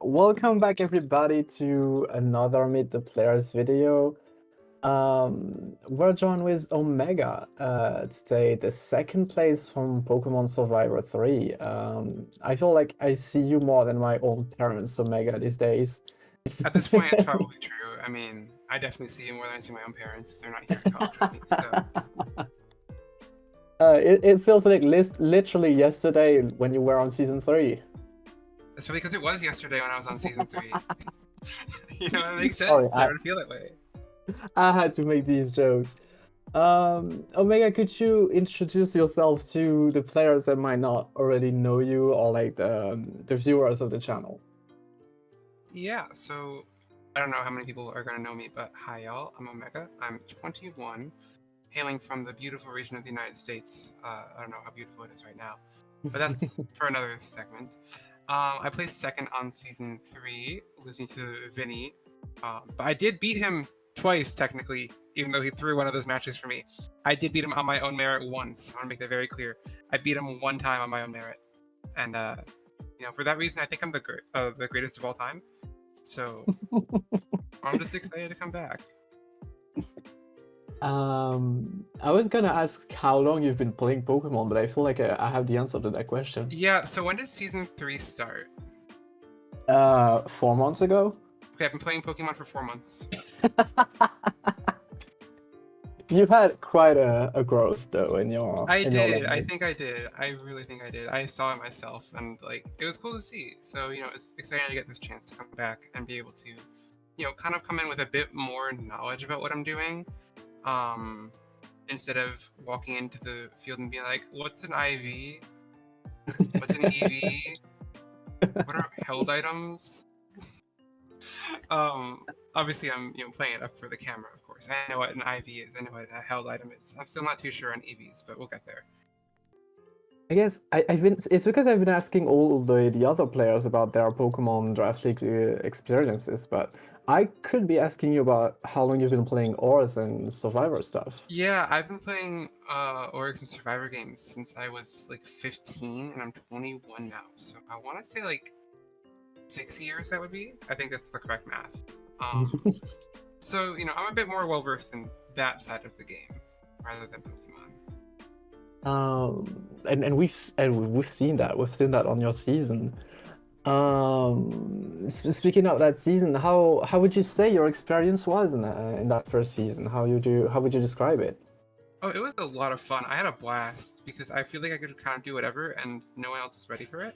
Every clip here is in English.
Welcome back everybody to another Meet the Players video. We're joined with Omega today, the second place from Pokemon Survivor 3. I feel like I see you more than my own parents, Omega, these days. At this point, it's probably true. I mean, I definitely see you more than I see my own parents. They're not here in college with me, so. It feels like literally yesterday when you were on Season 3. That's probably because it was yesterday when I was on Season 3. You know, it makes Sorry, sense. I would feel that way. I had to make these jokes. Omega, could you introduce yourself to the players that might not already know you or like the viewers of the channel? Yeah, so I don't know how many people are going to know me, but hi y'all, I'm Omega. I'm 21, hailing from the beautiful region of the United States. I don't know how beautiful it is right now, but that's for another segment. I placed second on Season 3, losing to Vinny, but I did beat him twice, technically, even though he threw one of those matches for me. I did beat him on my own merit once. I want to make that very clear. I beat him one time on my own merit, and for that reason, I think I'm the greatest of all time. So I'm just excited to come back. I was gonna ask how long you've been playing Pokemon, but I feel like I have the answer to that question. Yeah. So when did Season 3 start? 4 months ago. Okay, I've been playing Pokemon for 4 months. You had quite a growth though in your I did. level. I think I did. I really think I did. I saw it myself, and it was cool to see. So it's exciting to get this chance to come back and be able to, kind of come in with a bit more knowledge about what I'm doing, instead of walking into the field and being like, "What's an IV? What's an EV? What are held items?" Obviously I'm playing it up for the camera, of course. I know what an IV is, I know what a held item is. I'm still not too sure on EVs, but we'll get there. I guess it's because I've been asking all the other players about their Pokemon Draft League experiences, but I could be asking you about how long you've been playing Ors and Survivor stuff. Yeah, I've been playing Oryx and Survivor games since I was 15, and I'm 21 now. So I want to say 6 years that would be. I think that's the correct math. So I'm a bit more well versed in that side of the game rather than Pokemon. And we've seen that on your season. Speaking of that season, how would you say your experience was in that first season? How would you describe it? Oh, it was a lot of fun. I had a blast because I feel like I could kind of do whatever, and no one else is ready for it.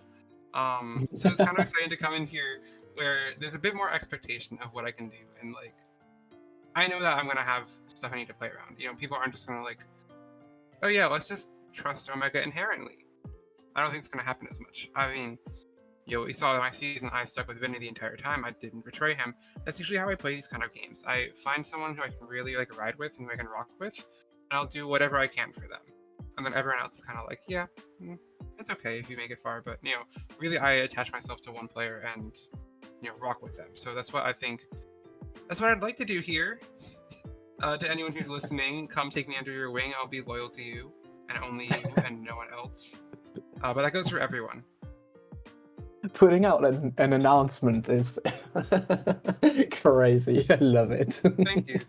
So it's kind of exciting to come in here where there's a bit more expectation of what I can do, and I know that I'm gonna have stuff I need to play around. People aren't just gonna oh yeah, let's just trust Omega inherently. I don't think it's gonna happen as much. I mean, we saw in my season, I stuck with Vinny the entire time. I didn't betray him. That's usually how I play these kind of games. I find someone who I can really ride with and who I can rock with, and I'll do whatever I can for them. And then everyone else is kind of yeah, it's okay if you make it far, but really I attach myself to one player and rock with them. So that's what I think. That's what I'd like to do here. To anyone who's listening, come take me under your wing. I'll be loyal to you, and only you, and no one else. But that goes for everyone. Putting out an announcement is crazy. I love it. Thank you.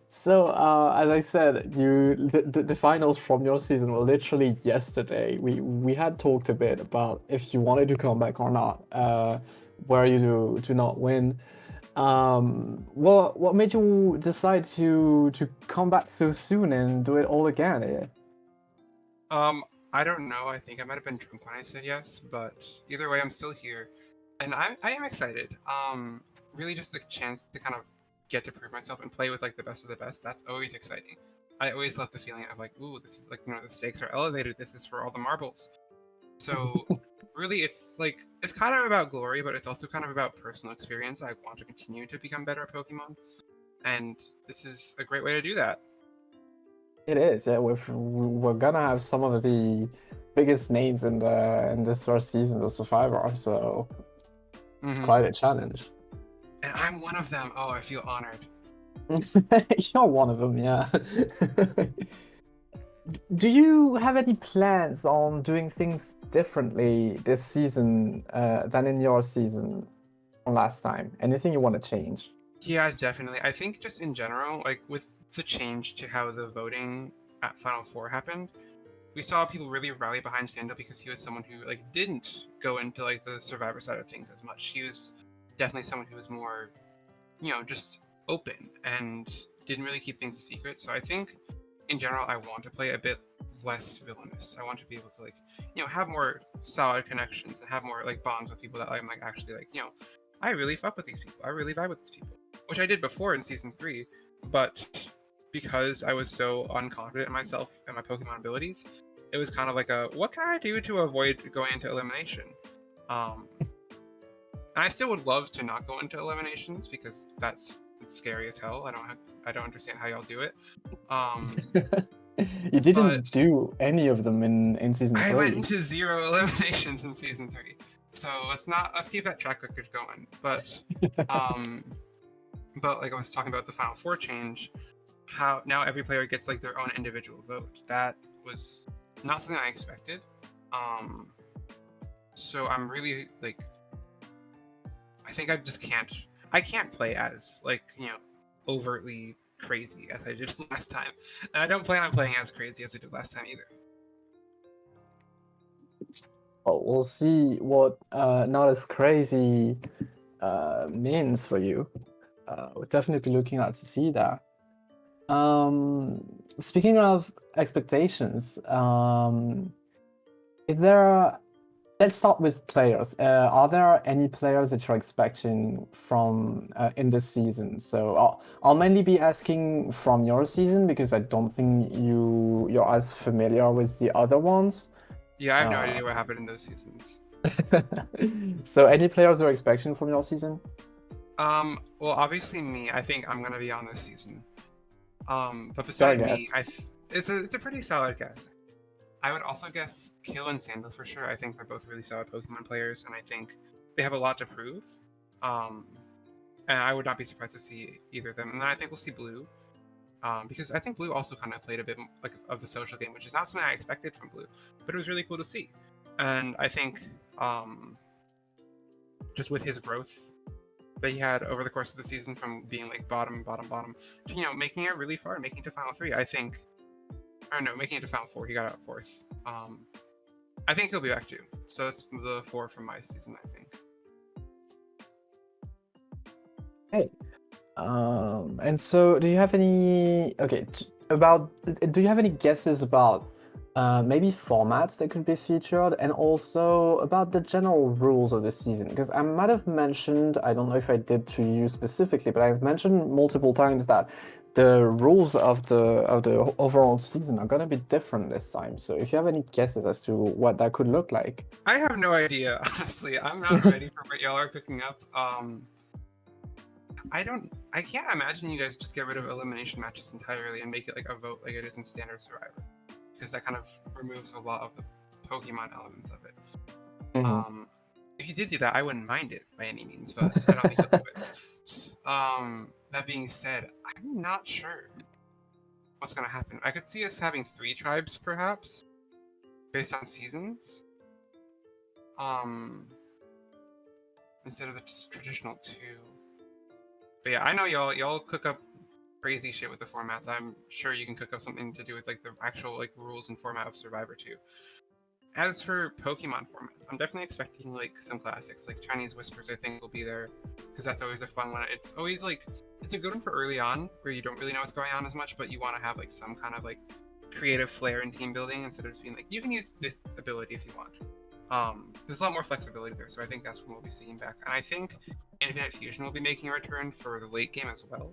So, as I said, the finals from your season were literally yesterday. We had talked a bit about if you wanted to come back or not. Were you to not win? What made you decide to come back so soon and do it all again? I don't know. I think I might have been drunk when I said yes, but either way, I'm still here, and I am excited. Really, just the chance to kind of get to prove myself and play with the best of the best. That's always exciting. I always love the feeling of ooh, this is the stakes are elevated. This is for all the marbles. So really, it's kind of about glory, but it's also kind of about personal experience. I want to continue to become better at Pokemon, and this is a great way to do that. It is, yeah. We're gonna have some of the biggest names in this first season of Survivor, so it's quite a challenge. And I'm one of them. Oh, I feel honored. You're one of them, yeah. do you have any plans on doing things differently this season than in your season from last time? Anything you want to change? Yeah, definitely. I think just in general, like with the change to how the voting at Final Four happened, we saw people really rally behind Sandal because he was someone who like didn't go into like the Survivor side of things as much. He was definitely someone who was more, just open and didn't really keep things a secret. So I think in general, I want to play a bit less villainous. I want to be able to like, have more solid connections and have more like bonds with people that I'm like actually like, I really fuck with these people. I really vibe with these people, which I did before in season 3, but because I was so unconfident in myself and my Pokemon abilities, it was kind of like a what can I do to avoid going into elimination? And I still would love to not go into eliminations because it's scary as hell. I don't understand how y'all do it. Um, You didn't but do any of them in season I went 3. into 0 eliminations in season 3, so let's keep that track record going. Um, but like I was talking about the Final Four change, how now every player gets like their own individual vote. That was not something I expected. Um, so I'm really like I think I can't play as like, overtly crazy as I did last time. And I don't plan on playing as crazy as I did last time either. Oh, we'll see what not as crazy means for you. We're definitely looking out to see that. Speaking of expectations, is there let's start with players. Are there any players that you're expecting from in this season? So I'll mainly be asking from your season because I don't think you're as familiar with the other ones. Yeah, I have no Uh, idea what happened in those seasons. so any players you're expecting from your season? Well, obviously me. I think I'm gonna be on this season. But Your beside me, guess. it's a pretty solid guess. I would also guess Kill and Sandal for sure. I think they're both really solid Pokemon players, and I think they have a lot to prove. Um, and I would not be surprised to see either of them. And then I think we'll see Blue, because I think Blue also kind of played a bit like of the social game, which is not something I expected from Blue, but it was really cool to see. And I think just with his growth that he had over the course of the season, from being like bottom to making it really far, making it to Final 3, I think, or no, making it to Final 4, he got out fourth. I think he'll be back too. So that's the 4 from my season, I think. Hey. And so do you have any do you have any guesses about maybe formats that could be featured and also about the general rules of the season? Because I might have mentioned, I don't know if I did to you specifically, but I've mentioned multiple times that the rules of the overall season are gonna be different this time. So if you have any guesses as to what that could look like. I have no idea, honestly. I'm not ready for what y'all are cooking up. I can't imagine you guys just get rid of elimination matches entirely and make it like a vote like it is in standard Survivor, because that kind of removes a lot of the Pokemon elements of it. If you did do that, I wouldn't mind it by any means, but I don't think you'll do it. That being said, I'm not sure what's gonna happen. I could see us having 3 tribes, perhaps, based on seasons. Instead of the traditional 2. But yeah, I know y'all cook up crazy shit with the formats. I'm sure you can cook up something to do with like the actual like rules and format of Survivor 2. As for Pokemon formats, I'm definitely expecting like some classics, like Chinese Whispers. I think will be there because that's always a fun one. It's always like it's a good one for early on where you don't really know what's going on as much, but you want to have like some kind of like creative flair in team building instead of just being like you can use this ability if you want. There's a lot more flexibility there, so I think that's when we'll be seeing back. And I think Infinite Fusion will be making a return for the late game as well,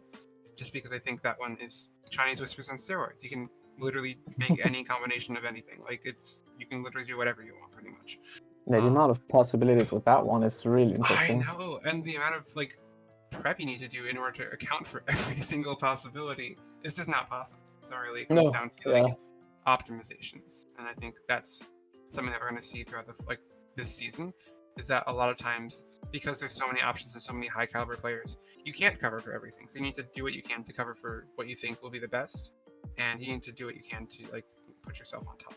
just because I think that one is Chinese Whispers on steroids. You can literally make any combination of anything. Like you can literally do whatever you want, pretty much. Yeah, the amount of possibilities with that one is really I interesting. know, and the amount of like prep you need to do in order to account for every single possibility is just not possible. So really, it comes No, down to yeah. like optimizations, and I think that's something that we're going to see throughout this season. Is that a lot of times because there's so many options and so many high caliber players, you can't cover for everything. So you need to do what you can to cover for what you think will be the best, and you need to do what you can to like put yourself on top.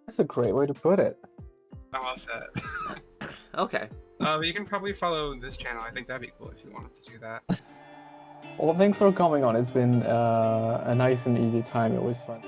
That's a great way to put it. I'm all set. Okay. But you can probably follow this channel. I think that'd be cool if you wanted to do that. Well, thanks for coming on. It's been a nice and easy time. It was fun.